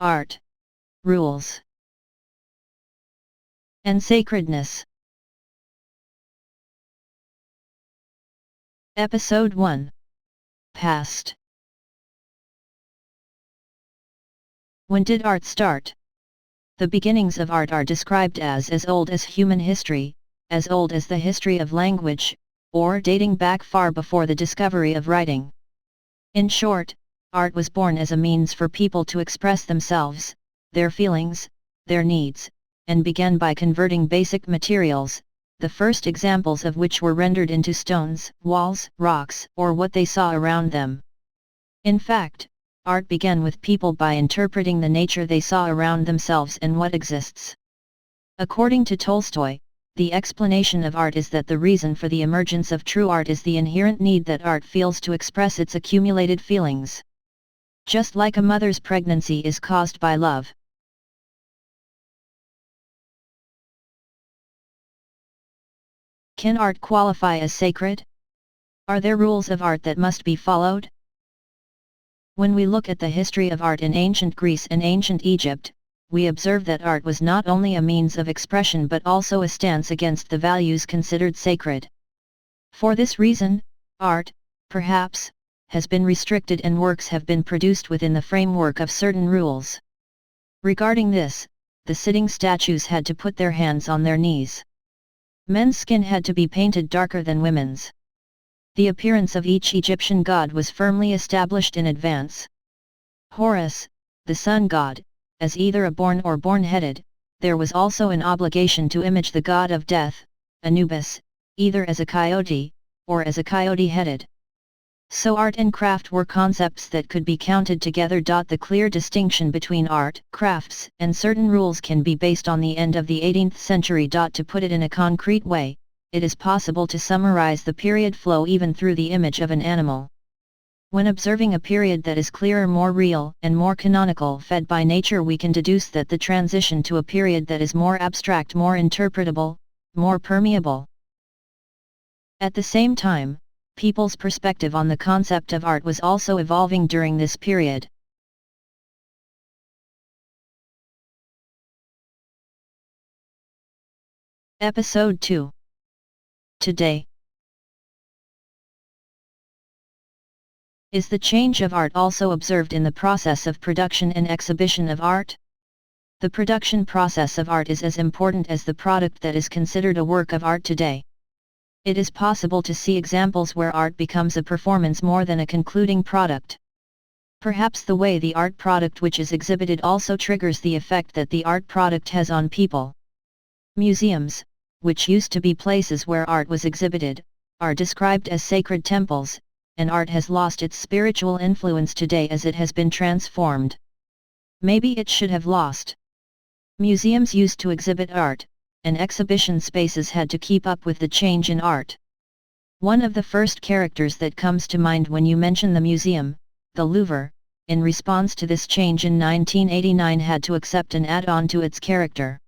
Art, Rules, and Sacredness. Episode 1. Past. When did art start? The beginnings of art are described as old as human history, as old as the history of language, or dating back far before the discovery of writing. In short, art was born as a means for people to express themselves, their feelings, their needs, and began by converting basic materials, the first examples of which were rendered into stones, walls, rocks, or what they saw around them. In fact, art began with people by interpreting the nature they saw around themselves and what exists. According to Tolstoy, the explanation of art is that the reason for the emergence of true art is the inherent need that art feels to express its accumulated feelings. Just like a mother's pregnancy is caused by love. Can art qualify as sacred? Are there rules of art that must be followed? When we look at the history of art in ancient Greece and ancient Egypt, we observe that art was not only a means of expression but also a stance against the values considered sacred. For this reason, art, perhaps, has been restricted and works have been produced within the framework of certain rules. Regarding this, the sitting statues had to put their hands on their knees. Men's skin had to be painted darker than women's. The appearance of each Egyptian god was firmly established in advance. Horus, the sun god, as either a born or born-headed, there was also an obligation to image the god of death, Anubis, either as a coyote, or as a coyote-headed. So art and craft were concepts that could be counted together. The clear distinction between art, crafts, and certain rules can be based on the end of the 18th century. To put it in a concrete way, it is possible to summarize the period flow even through the image of an animal. When observing a period that is clearer, more real, and more canonical, fed by nature, we can deduce that the transition to a period that is more abstract, more interpretable, more permeable. At the same time, people's perspective on the concept of art was also evolving during this period. Episode 2. Today. Is the change of art also observed in the process of production and exhibition of art? The production process of art is as important as the product that is considered a work of art today. It is possible to see examples where art becomes a performance more than a concluding product. Perhaps the way the art product which is exhibited also triggers the effect that the art product has on people. Museums, which used to be places where art was exhibited, are described as sacred temples, and art has lost its spiritual influence today as it has been transformed. Maybe it should have lost. Museums used to exhibit art, and exhibition spaces had to keep up with the change in art. One of the first characters that comes to mind when you mention the museum, the Louvre, in response to this change in 1989 had to accept an add-on to its character.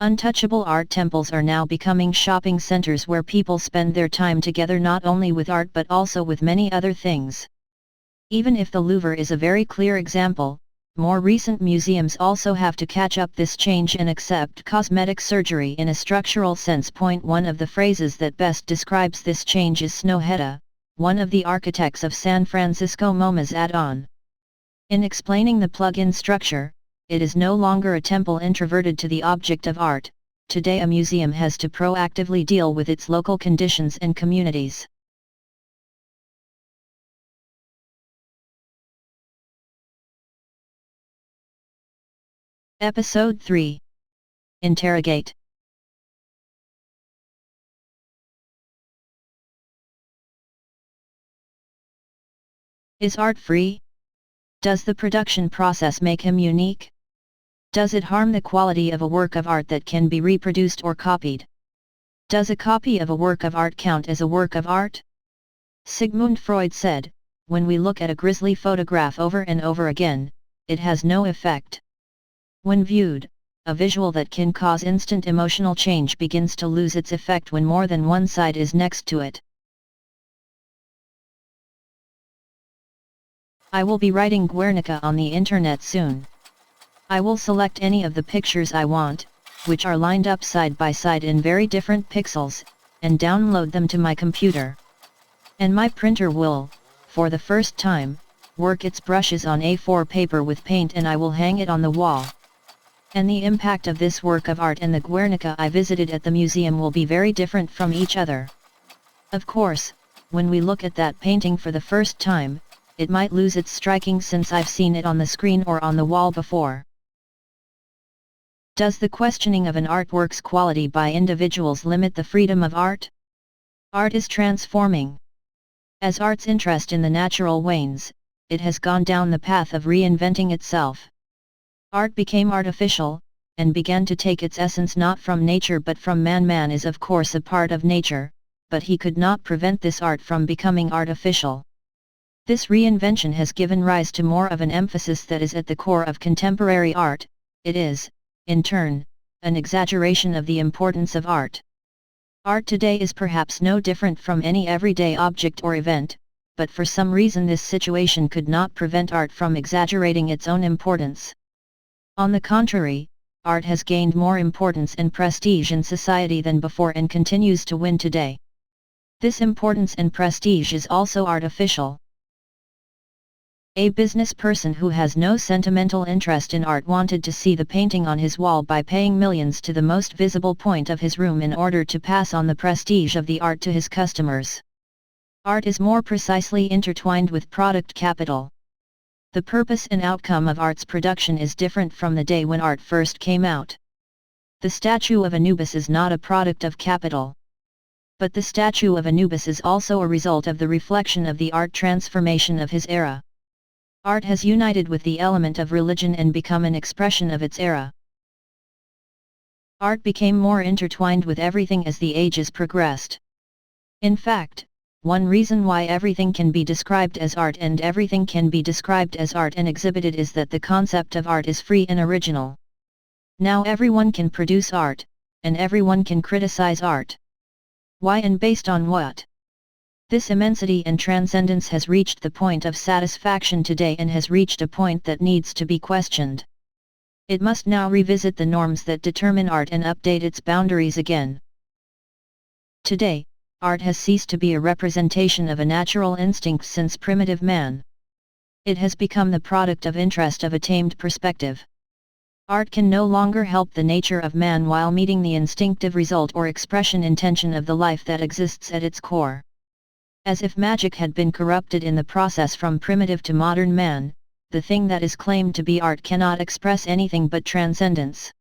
Untouchable art temples are now becoming shopping centers where people spend their time together not only with art but also with many other things. Even if the Louvre is a very clear example, more recent museums also have to catch up this change and accept cosmetic surgery in a structural sense. One of the phrases that best describes this change is Snøhetta, one of the architects of San Francisco MoMA's add-on. In explaining the plug-in structure, it is no longer a temple introverted to the object of art. Today a museum has to proactively deal with its local conditions and communities. Episode 3. Interrogate. Is art free? Does the production process make him unique? Does it harm the quality of a work of art that can be reproduced or copied? Does a copy of a work of art count as a work of art? Sigmund Freud said, when we look at a grisly photograph over and over again, it has no effect. When viewed, a visual that can cause instant emotional change begins to lose its effect when more than one side is next to it. I will be writing Guernica on the internet soon. I will select any of the pictures I want, which are lined up side by side in very different pixels, and download them to my computer. And my printer will, for the first time, work its brushes on A4 paper with paint, and I will hang it on the wall. And the impact of this work of art and the Guernica I visited at the museum will be very different from each other. Of course, when we look at that painting for the first time, it might lose its striking since I've seen it on the screen or on the wall before. Does the questioning of an artwork's quality by individuals limit the freedom of art? Art is transforming. As art's interest in the natural wanes, it has gone down the path of reinventing itself. Art became artificial, and began to take its essence not from nature but from man. Man is of course a part of nature, but he could not prevent this art from becoming artificial. This reinvention has given rise to more of an emphasis that is at the core of contemporary art. It is, in turn, an exaggeration of the importance of art. Art today is perhaps no different from any everyday object or event, but for some reason this situation could not prevent art from exaggerating its own importance. On the contrary, art has gained more importance and prestige in society than before and continues to win today. This importance and prestige is also artificial. A business person who has no sentimental interest in art wanted to see the painting on his wall by paying millions to the most visible point of his room in order to pass on the prestige of the art to his customers. Art is more precisely intertwined with product capital. The purpose and outcome of art's production is different from the day when art first came out. The statue of Anubis is not a product of capital. But the statue of Anubis is also a result of the reflection of the art transformation of his era. Art has united with the element of religion and become an expression of its era. Art became more intertwined with everything as the ages progressed. In fact, one reason why everything can be described as art and everything can be described as art and exhibited is that the concept of art is free and original. Now everyone can produce art, and everyone can criticize art. Why and based on what? This immensity and transcendence has reached the point of satisfaction today and has reached a point that needs to be questioned. It must now revisit the norms that determine art and update its boundaries again. Today, art has ceased to be a representation of a natural instinct since primitive man. It has become the product of interest of a tamed perspective. Art can no longer help the nature of man while meeting the instinctive result or expression intention of the life that exists at its core. As if magic had been corrupted in the process from primitive to modern man, the thing that is claimed to be art cannot express anything but transcendence.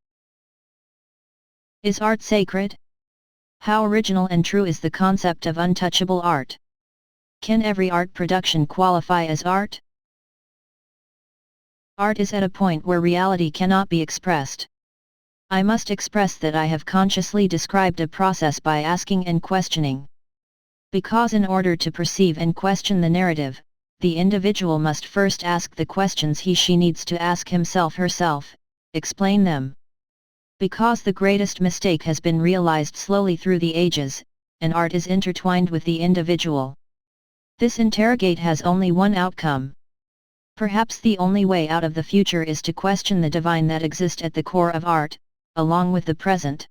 Is art sacred? How original and true is the concept of untouchable art? Can every art production qualify as art? Art is at a point where reality cannot be expressed. I must express that I have consciously described a process by asking and questioning. Because in order to perceive and question the narrative, the individual must first ask the questions he/she needs to ask himself/herself, explain them. Because the greatest mistake has been realized slowly through the ages, and art is intertwined with the individual. This interrogate has only one outcome. Perhaps the only way out of the future is to question the divine that exists at the core of art, along with the present.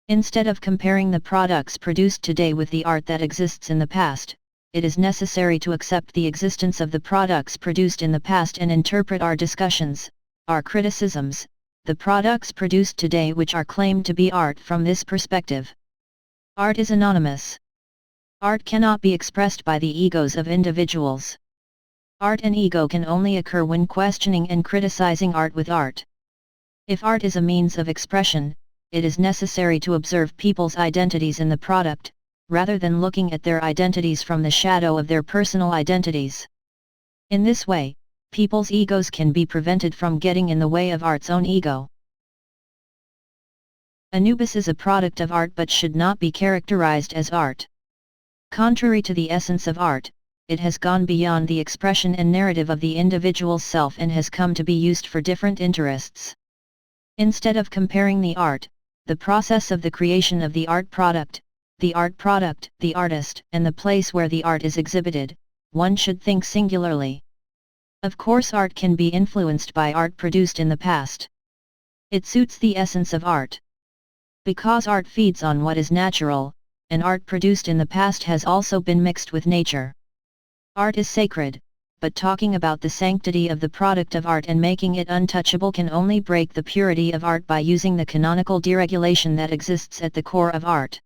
Instead of comparing the products produced today with the art that exists in the past, it is necessary to accept the existence of the products produced in the past and interpret our discussions, our criticisms, the products produced today which are claimed to be art from this perspective. Art is anonymous. Art cannot be expressed by the egos of individuals. Art and ego can only occur when questioning and criticizing art with art. If art is a means of expression, it is necessary to observe people's identities in the product, rather than looking at their identities from the shadow of their personal identities. In this way, people's egos can be prevented from getting in the way of art's own ego. Anubis is a product of art but should not be characterized as art. Contrary to the essence of art, it has gone beyond the expression and narrative of the individual's self and has come to be used for different interests. Instead of comparing the art, the process of the creation of the art product, the artist, and the place where the art is exhibited, one should think singularly. Of course, art can be influenced by art produced in the past. It suits the essence of art. Because art feeds on what is natural, and art produced in the past has also been mixed with nature. Art is sacred, but talking about the sanctity of the product of art and making it untouchable can only break the purity of art by using the canonical deregulation that exists at the core of art.